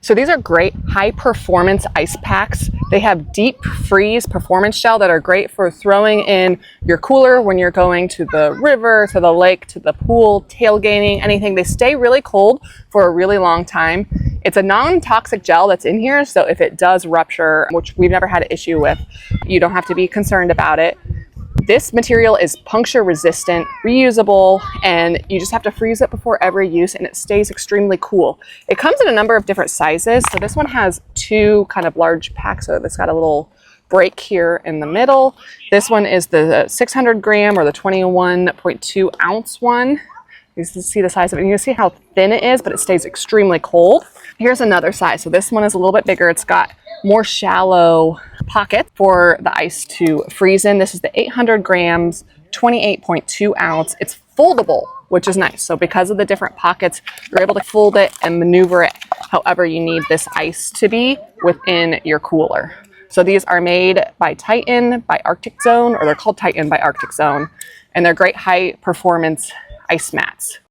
So these are great high performance ice packs. They have deep freeze performance shell that are great for throwing in your cooler when you're going to the river, to the lake, to the pool, tailgating, anything. They stay really cold for a really long time. It's a non-toxic gel that's in here, so if it does rupture, which we've never had an issue with, you don't have to be concerned about it. This material is puncture resistant, reusable, and you just have to freeze it before every use, and it stays extremely cool. It comes in a number of different sizes. So this one has two kind of large packs, so it's got a little break here in the middle. This one is the 600 gram or the 21.2 ounce one. You can see the size of it. You can see how thin it is, but it stays extremely cold. Here's another size. So this one is a little bit bigger. It's got more shallow pocket for the ice to freeze in. This is the 800 grams, 28.2 ounce. It's foldable, which is nice. So because of the different pockets, you're able to fold it and maneuver it however you need this ice to be within your cooler. So these are made by Titan, by Arctic Zone, or they're called Titan by Arctic Zone, and they're great high performance ice mats.